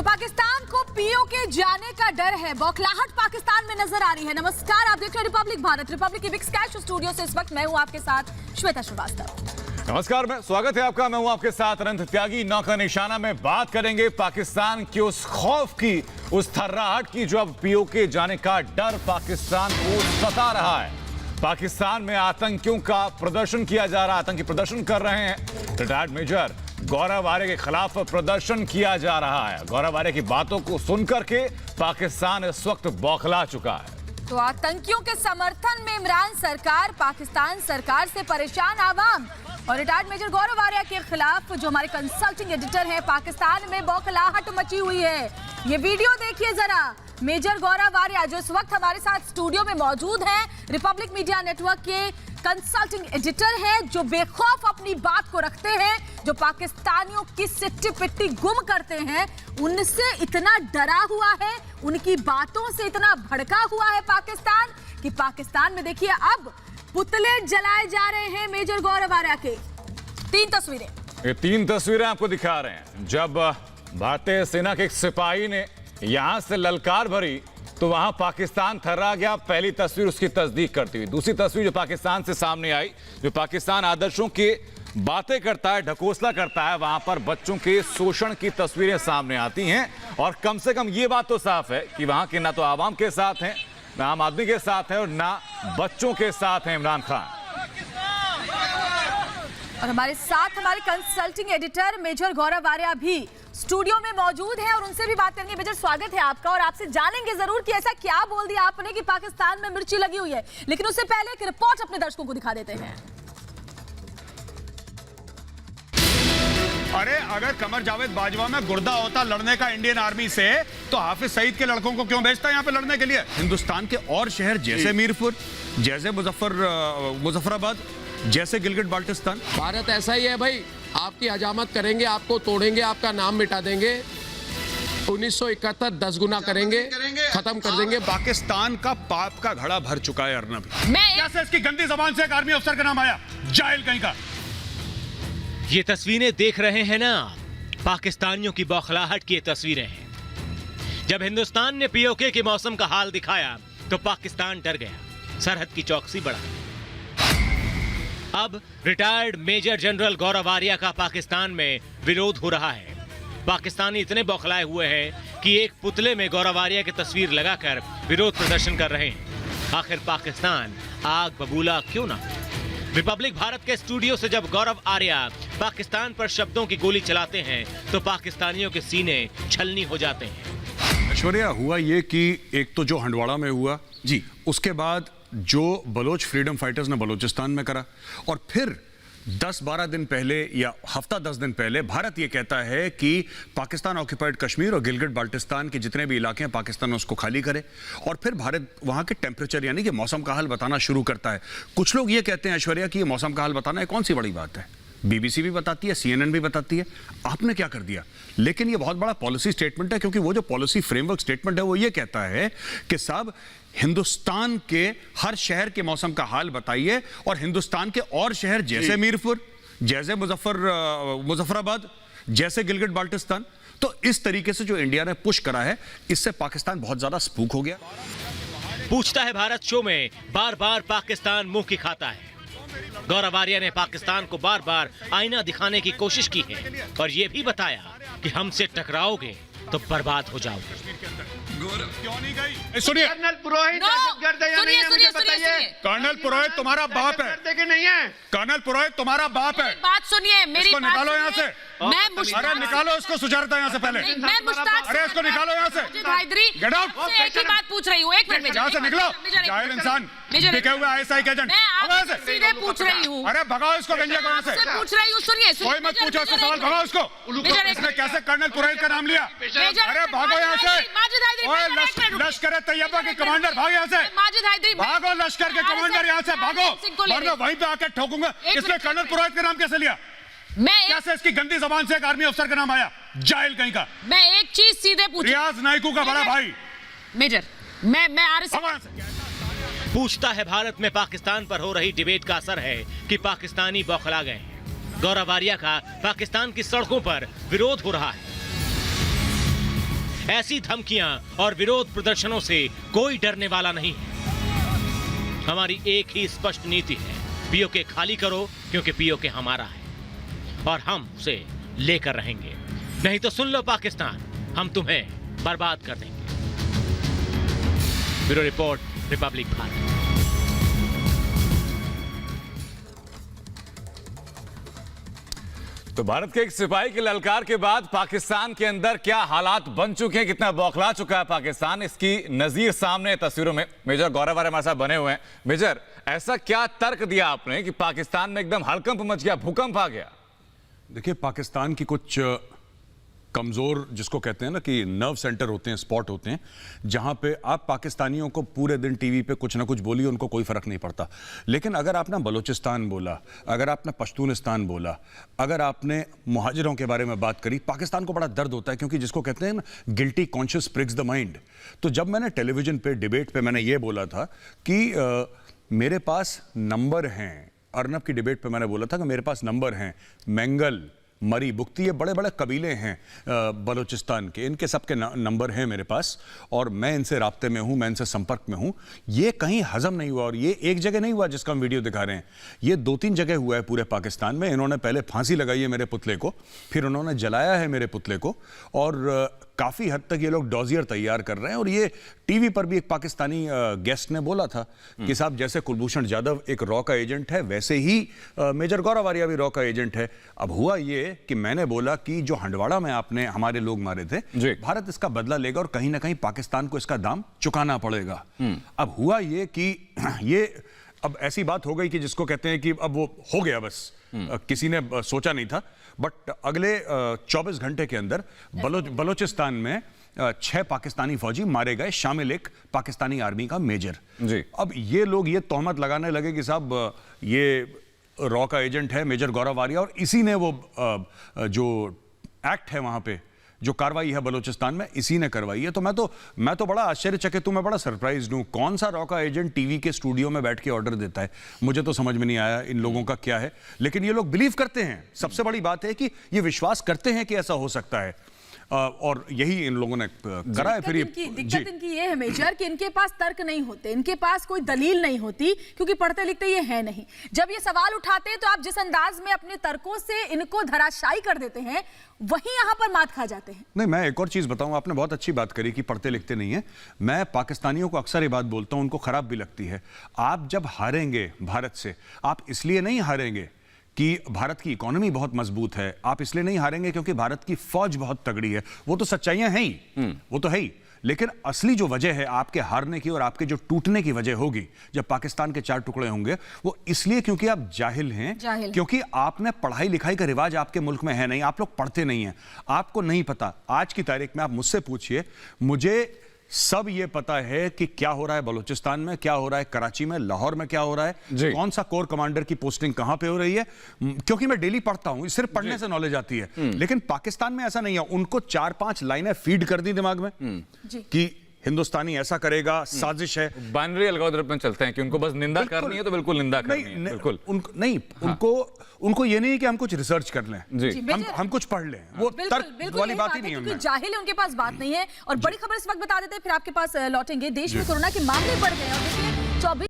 पाकिस्तान को पीओके जाने का डर है, बौखलाहट पाकिस्तान में नजर आ रही है। नमस्कार, आप देख रहे हैं रिपब्लिक भारत, रिपब्लिक की बिग स्कैश स्टूडियो से इस वक्त मैं हूं आपके साथ श्वेता श्रीवास्तव। नमस्कार, मैं स्वागत है आपका। मैं हूं आपके साथ अनंत त्यागी। नौ का निशाना में बात करेंगे पाकिस्तान के उस खौफ की, उस थर्राहट की जो अब पीओके जाने का डर पाकिस्तान को सता रहा है। पाकिस्तान में आतंकियों का प्रदर्शन किया जा रहा है, आतंकी प्रदर्शन कर रहे हैं। रिटायर्ड मेजर गौरव आर्य के खिलाफ प्रदर्शन किया जा रहा है। गौरव आर्य की बातों को सुनकर के पाकिस्तान इस वक्त बौखला चुका है। तो आतंकियों के समर्थन में इमरान सरकार, पाकिस्तान सरकार से परेशान आवाम और रिटायर्ड मेजर गौरव आर्य के खिलाफ जो हमारे कंसल्टिंग एडिटर हैं, पाकिस्तान में बौखलाहट मची हुई है। ये वीडियो देखिए जरा। मेजर गौरव आर्य जो इस वक्त हमारे साथ स्टूडियो में मौजूद हैं, रिपब्लिक मीडिया नेटवर्क के कंसल्टिंग एडिटर हैं, जो बेखौफ अपनी बात को रखते हैं, जो पाकिस्तानियों की सिट्टी पिट्टी गुम करते हैं, उनसे इतना डरा हुआ है, उनकी बातों से इतना भड़का हुआ है पाकिस्तान कि पाकिस्तान में देखिए अब पुतले जलाए जा रहे हैं मेजर गौरव आर्य के। तीन तस्वीरें, ये तीन तस्वीरें आपको दिखा रहे हैं। जब भारतीय सेना के एक सिपाही ने यहां से ललकार भरी तो वहां पाकिस्तान थर्रा गया। पहली तस्वीर उसकी तस्दीक करती हुई। दूसरी तस्वीर जो पाकिस्तान से सामने आई, जो पाकिस्तान आदर्शों की बातें करता है, ढकोसला करता है, वहां पर बच्चों के शोषण की तस्वीरें सामने आती हैं। और कम से कम ये बात तो साफ है कि वहां के ना तो आवाम के साथ हैं, ना आम आदमी के साथ है और ना बच्चों के साथ हैं इमरान खान। और हमारे साथ हमारे कंसल्टिंग एडिटर मेजर गौरव आर्य भी स्टूडियो में मौजूद है और उनसे भी बात करेंगे। मेजर, स्वागत है आपका और आपसे जानेंगे जरूर कि ऐसा क्या बोल दिया आपने कि पाकिस्तान में मिर्ची लगी हुई है। लेकिन उससे पहले एक रिपोर्ट अपने दर्शकों को दिखा देते हैं। अरे अगर कमर जावेद बाजवा में गुर्दा होता लड़ने का इंडियन आर्मी से, तो हाफिज सईद के लड़कों को क्यों भेजता यहाँ पे लड़ने के लिए? हिंदुस्तान के और शहर जैसे मीरपुर, जैसे मुजफ्फराबाद, जैसे गिलगिट बाल्टिस्तान। भारत ऐसा ही है भाई, आपकी हजामत करेंगे, आपको तोड़ेंगे, आपका नाम मिटा देंगे। 1971 10 गुना करेंगे, खत्म कर देंगे। पाकिस्तान का पाप का घड़ा भर चुका है अर्नब। मैं कैसे इसकी गंदी जबान से एक आर्मी अफसर का नाम आया? जाहिल कहीं का। ये तस्वीरें देख रहे हैं ना, पाकिस्तानियों की बौखलाहट की ये तस्वीरें हैं। जब हिंदुस्तान ने पीओके के मौसम का हाल दिखाया तो पाकिस्तान डर गया, सरहद की चौकसी बढ़ाई। अब रिटायर्ड मेजर जनरल गौरव आर्य का पाकिस्तान में विरोध हो रहा है। पाकिस्तानी इतने बौखलाए हुए हैं कि एक पुतले में गौरव आर्य की तस्वीर लगाकर विरोध प्रदर्शन कर रहे हैं। आखिर पाकिस्तान आग बबूला क्यों ना? रिपब्लिक भारत के स्टूडियो से जब गौरव आर्य पाकिस्तान पर शब्दों की गोली चलाते हैं तो पाकिस्तानियों के सीने छलनी हो जाते हैं। ऐश्वर्या, हुआ ये कि एक तो जो हंडवाड़ा में हुआ जी, उसके बाद जो बलोच फ्रीडम फाइटर्स ने बलोचिस्तान में करा, और फिर 10-12 दिन पहले या हफ्ता 10 दिन पहले भारत ये कहता है कि पाकिस्तान ऑक्यूपाइड कश्मीर और गिलगिट बाल्टिस्तान के जितने भी इलाके हैं पाकिस्तान उसको खाली करे। और फिर भारत वहां के टेम्परेचर यानी कि मौसम का हाल बताना शुरू करता है। कुछ लोग ये कहते हैं ऐश्वर्या कि ये मौसम का हाल बताना है कौन सी बड़ी बात है, बीबीसी भी बताती है, CNN भी बताती है, आपने क्या कर दिया? लेकिन ये बहुत बड़ा पॉलिसी स्टेटमेंट है, क्योंकि वो जो पॉलिसी फ्रेमवर्क स्टेटमेंट है वो ये कहता है कि साहब हिंदुस्तान के हर शहर के मौसम का हाल बताइए, और हिंदुस्तान के और शहर जैसे मीरपुर, जैसे मुजफ्फराबाद, जैसे गिलगिट बाल्टिस्तान। तो इस तरीके से जो इंडिया ने पुश करा है, इससे पाकिस्तान बहुत ज्यादा स्पूक हो गया। पूछता है भारत शो में बार बार पाकिस्तान मुंह की खाता है। गौरव आर्य ने पाकिस्तान को बार बार आईना दिखाने की कोशिश की है और यह भी बताया कि हमसे टकराओगे तो बर्बाद हो जाओगे। क्यों नहीं गई? सुनिए, कर्नल पुरोहित दहशतगर्द है या नहीं है, मुझे बताइए। कर्नल पुरोहित तुम्हारा बाप है कि नहीं है? कर्नल पुरोहित तुम्हारा बाप है। बात सुनिए, मेरी इसको बात निकालो यहाँ सुनिए। से। मैं अरे मुश्ताक, निकालो इसको सुजारता यहाँ से पहले। मैं मुश्ताक, अरे इसको निकालो यहाँ से। Majid Hydari, Get out। आपसे एक ही बात पूछ रही हूँ। एक मिनट यहाँ से निकलो, जाहिल इंसान, बिके हुए ISI के एजेंट। मैं आपसे सीधे पूछ रही हूँ। अरे भगाओ इसको गंजे को यहाँ से। आपसे पूछ रही हूँ, सुनिए। कोई मत पूछो इसको सवाल, भगाओ इसको। इसने कैसे कर्नल पुरोहित का नाम लिया? अरे भागो यहाँ से। लश्कर तैयबा के कमांडर, भाग यहाँ से। माजिद हैदरी, भागो लश्कर के कमांडर यहाँ से, भागो, वरना वहीं पे आके ठोकूंगा। इसने कर्नल पुरोहित का नाम कैसे लिया? कैसे इसकी गंदी जबान से एक आर्मी अफसर का नाम आया? जाहिल कहीं का। मैं एक चीज सीधे पूछ, रियाज नाइकू का बड़ा भाई मेजर, मैं पूछता है भारत में पाकिस्तान पर हो रही डिबेट का असर है कि पाकिस्तानी बौखला गए हैं। गौरव आर्य का पाकिस्तान की सड़कों पर विरोध हो रहा है। ऐसी धमकियां और विरोध प्रदर्शनों से कोई डरने वाला नहीं है। हमारी एक ही स्पष्ट नीति है, पीओके खाली करो क्योंकि पीओके हमारा है और हम उसे लेकर रहेंगे। नहीं तो सुन लो पाकिस्तान, हम तुम्हें बर्बाद कर देंगे। Bureau report, Republic Bharat. तो भारत के एक सिपाही के ललकार के बाद पाकिस्तान के अंदर क्या हालात बन चुके हैं, कितना बौखला चुका है पाकिस्तान, इसकी नजीर सामने तस्वीरों में मेजर गौरव आर्य हमारे साथ बने हुए हैं। मेजर, ऐसा क्या तर्क दिया आपने कि पाकिस्तान में एकदम हड़कंप मच गया, भूकंप आ गया? देखिए, पाकिस्तान की कुछ कमज़ोर, जिसको कहते हैं ना कि नर्व सेंटर होते हैं, स्पॉट होते हैं, जहां पे आप पाकिस्तानियों को पूरे दिन टीवी पे कुछ ना कुछ बोलिए, उनको कोई फ़र्क नहीं पड़ता। लेकिन अगर आपने बलूचिस्तान बोला, अगर आपने पश्तूनिस्तान बोला, अगर आपने मुहाजिरों के बारे में बात करी, पाकिस्तान को बड़ा दर्द होता है, क्योंकि जिसको कहते हैं ना guilty conscious prix the mind. तो जब मैंने टेलीविजन पे डिबेट पे मैंने ये बोला था कि मेरे पास नंबर हैं, अर्नब की डिबेट पे मैंने बोला था कि मेरे पास नंबर हैं, मेंगल, मरी, बुख्ती, ये बड़े बड़े कबीले हैं बलूचिस्तान के, इनके सबके नंबर हैं मेरे पास और मैं इनसे राब्ते में हूं, मैं इनसे संपर्क में हूं। ये कहीं हजम नहीं हुआ और ये एक जगह नहीं हुआ जिसका हम वीडियो दिखा रहे हैं, ये 2-3 जगह हुआ है पूरे पाकिस्तान में। इन्होंने पहले फांसी लगाई है मेरे पुतले को, फिर उन्होंने जलाया है मेरे पुतले को और काफ़ी हद तक ये लोग डॉजियर तैयार कर रहे हैं। और ये टीवी पर भी एक पाकिस्तानी गेस्ट ने बोला था कि साहब, जैसे कुलभूषण जाधव एक रॉ का एजेंट है, वैसे ही मेजर गौरव आर्य भी रॉ का एजेंट है। अब हुआ ये कि मैंने बोला कि जो हंडवाड़ा में आपने हमारे लोग मारे थे, भारत इसका बदला लेगा और कहीं ना कहीं पाकिस्तान को इसका दाम चुकाना पड़ेगा। अब हुआ ये कि ये अब ऐसी बात हो गई कि जिसको कहते हैं कि अब वो हो गया, बस किसी ने सोचा नहीं था। बट अगले 24 घंटे के अंदर बलूचिस्तान में 6 पाकिस्तानी फौजी मारे गए, शामिल एक पाकिस्तानी आर्मी का मेजर जी। अब ये लोग ये तोहमत लगाने लगे कि साहब ये रॉ का एजेंट है मेजर गौरव आर्य और इसी ने वो जो एक्ट है वहां पे, जो कार्रवाई है बलूचिस्तान में, इसी ने करवाई है। तो मैं तो बड़ा आश्चर्यचकित हूं, मैं बड़ा सरप्राइज्ड हूं। कौन सा रॉ का एजेंट टीवी के स्टूडियो में बैठ के ऑर्डर देता है, मुझे तो समझ में नहीं आया इन लोगों का क्या है। लेकिन ये लोग बिलीव करते हैं, सबसे बड़ी बात है कि ये विश्वास करते हैं कि ऐसा हो सकता है और यही इन लोगों ने करा है। फिर दिक्कत इनकी ये है मेजर कि इनके पास तर्क नहीं होते, इनके पास कोई दलील नहीं होती, क्योंकि पढ़ते लिखते ये है नहीं। जब ये सवाल उठाते हैं तो आप जिस अंदाज में अपने तर्कों से इनको धराशायी कर देते हैं, वहीं यहां पर मात खा जाते हैं। नहीं, मैं एक और चीज बताऊं, आपने बहुत अच्छी बात करी कि पढ़ते लिखते नहीं है। मैं पाकिस्तानियों को अक्सर ये बात बोलता हूं, उनको खराब भी लगती है। आप जब हारेंगे भारत से, आप इसलिए नहीं हारेंगे कि भारत की इकोनॉमी बहुत मजबूत है, आप इसलिए नहीं हारेंगे क्योंकि भारत की फौज बहुत तगड़ी है। वो तो सच्चाइयां हैं ही, वो तो है ही। लेकिन असली जो वजह है आपके हारने की और आपके जो टूटने की वजह होगी जब पाकिस्तान के 4 टुकड़े होंगे, वो इसलिए क्योंकि आप जाहिल हैं, क्योंकि आपने पढ़ाई लिखाई का रिवाज आपके मुल्क में है नहीं, आप लोग पढ़ते नहीं हैं, आपको नहीं पता। आज की तारीख में आप मुझसे पूछिए, मुझे सब ये पता है कि क्या हो रहा है बलूचिस्तान में, क्या हो रहा है कराची में, लाहौर में क्या हो रहा है, कौन सा कोर कमांडर की पोस्टिंग कहां पे हो रही है, क्योंकि मैं डेली पढ़ता हूं, सिर्फ पढ़ने से नॉलेज आती है। लेकिन पाकिस्तान में ऐसा नहीं है, उनको 4-5 लाइनें फीड कर दी दिमाग में कि हिंदुस्तानी ऐसा करेगा, साजिश है। बाइनरी एल्गोरिथम में चलते हैं कि उनको बस निंदा करनी है तो बिल्कुल निंदा करनी है। बिल्कुल उनको ये नहीं है कि हम कुछ रिसर्च कर लें, हम कुछ पढ़ लें, वो तर्क वाली बात ही नहीं है। क्योंकि जाहिल है, उनके पास बात नहीं है। और बड़ी खबर इस वक्त बता देते हैं, फिर आपके पास लौटेंगे। देश में कोरोना के मामले बढ़ गए और देखिए 24